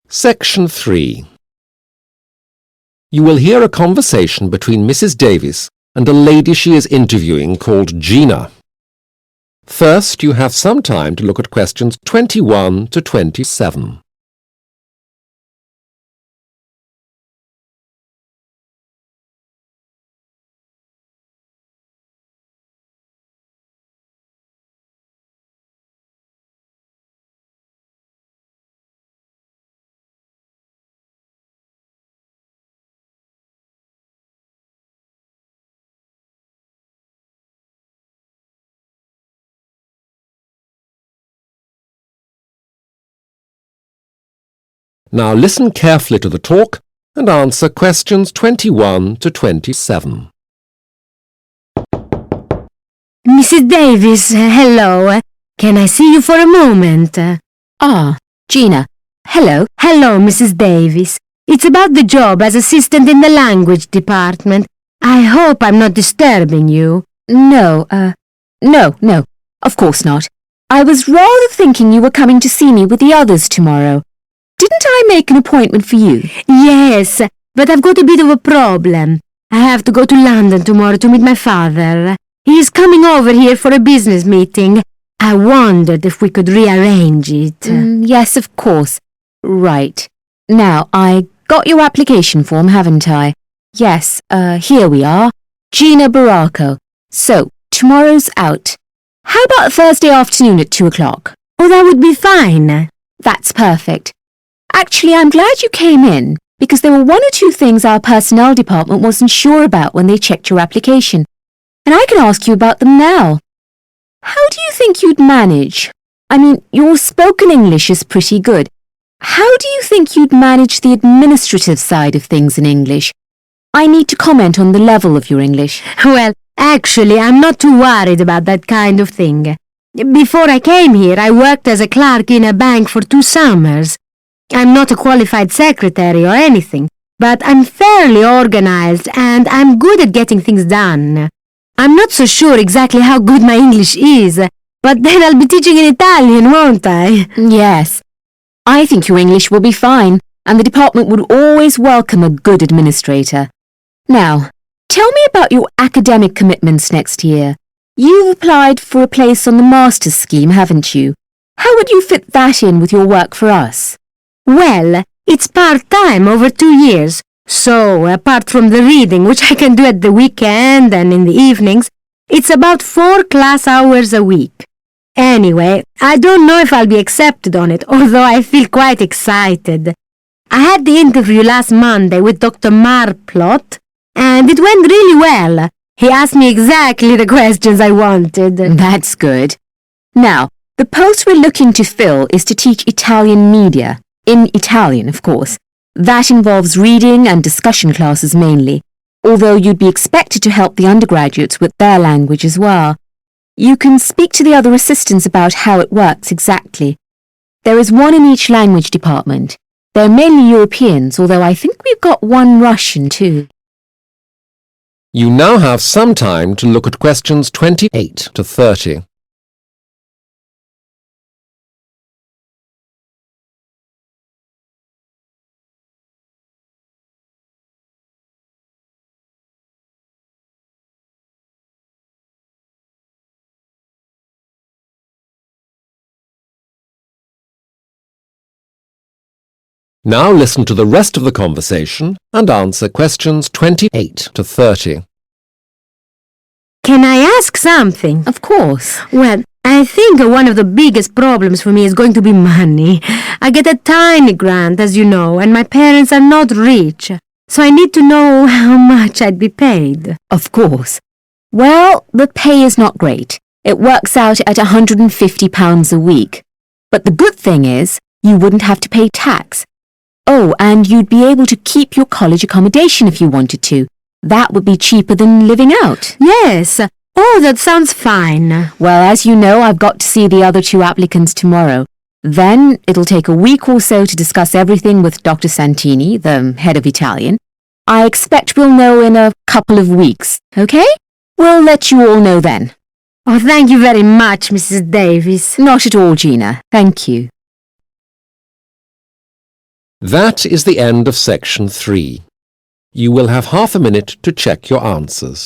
Section 3. You will hear a conversation between Mrs. Davies and a lady she is interviewing called Gina. First, you have some time to look at questions 21 to 27. Now listen carefully to the talk and answer questions 21 to 27. Mrs. Davies, hello. Can I see you for a moment? Gina. Hello. Hello, Mrs. Davies. It's about the job as assistant in the language department. I hope I'm not disturbing you. No, of course not. I was rather thinking you were coming to see me with the others tomorrow. Didn't I make an appointment for you? Yes, but I've got a bit of a problem. I have to go to London tomorrow to meet my father. He's coming over here for a business meeting. I wondered if we could rearrange it. Yes, of course. Right. Now, I got your application form, haven't I? Yes, here we are. Gina Baracco. So, tomorrow's out. How about Thursday afternoon at 2 o'clock? Oh, that would be fine. That's perfect. Actually, I'm glad you came in, because there were one or two things our personnel department wasn't sure about when they checked your application, and I can ask you about them now. How do you think you'd manage? I mean, your spoken English is pretty good. How do you think you'd manage the administrative side of things in English? I need to comment on the level of your English. Well, actually, I'm not too worried about that kind of thing. Before I came here, I worked as a clerk in a bank for 2 summers. I'm not a qualified secretary or anything, but I'm fairly organized and I'm good at getting things done. I'm not so sure exactly how good my English is, but then I'll be teaching in Italian, won't I? Yes. I think your English will be fine, and the department would always welcome a good administrator. Now, tell me about your academic commitments next year. You've applied for a place on the master's scheme, haven't you? How would you fit that in with your work for us? Well, it's part-time over 2 years, so apart from the reading, which I can do at the weekend and in the evenings, it's about 4 class hours a week. Anyway, I don't know if I'll be accepted on it, although I feel quite excited. I had the interview last Monday with Dr. Marplot, and it went really well. He asked me exactly the questions I wanted. That's good. Now, the post we're looking to fill is to teach Italian media. In Italian, of course. That involves reading and discussion classes mainly, although you'd be expected to help the undergraduates with their language as well. You can speak to the other assistants about how it works exactly. There is one in each language department. They're mainly Europeans, although I think we've got one Russian too. You now have some time to look at questions 28 to 30. Now listen to the rest of the conversation and answer questions 28 to 30. Can I ask something? Of course. Well, I think one of the biggest problems for me is going to be money. I get a tiny grant, as you know, and my parents are not rich, so I need to know how much I'd be paid. Of course. Well, the pay is not great. It works out at £150 a week. But the good thing is, you wouldn't have to pay tax. Oh, and you'd be able to keep your college accommodation if you wanted to. That would be cheaper than living out. Yes. Oh, that sounds fine. Well, as you know, I've got to see the other 2 applicants tomorrow. Then it'll take a week or so to discuss everything with Dr. Santini, the head of Italian. I expect we'll know in a couple of weeks, okay? We'll let you all know then. Oh, thank you very much, Mrs. Davies. Not at all, Gina. Thank you. That is the end of section 3. You will have half a minute to check your answers.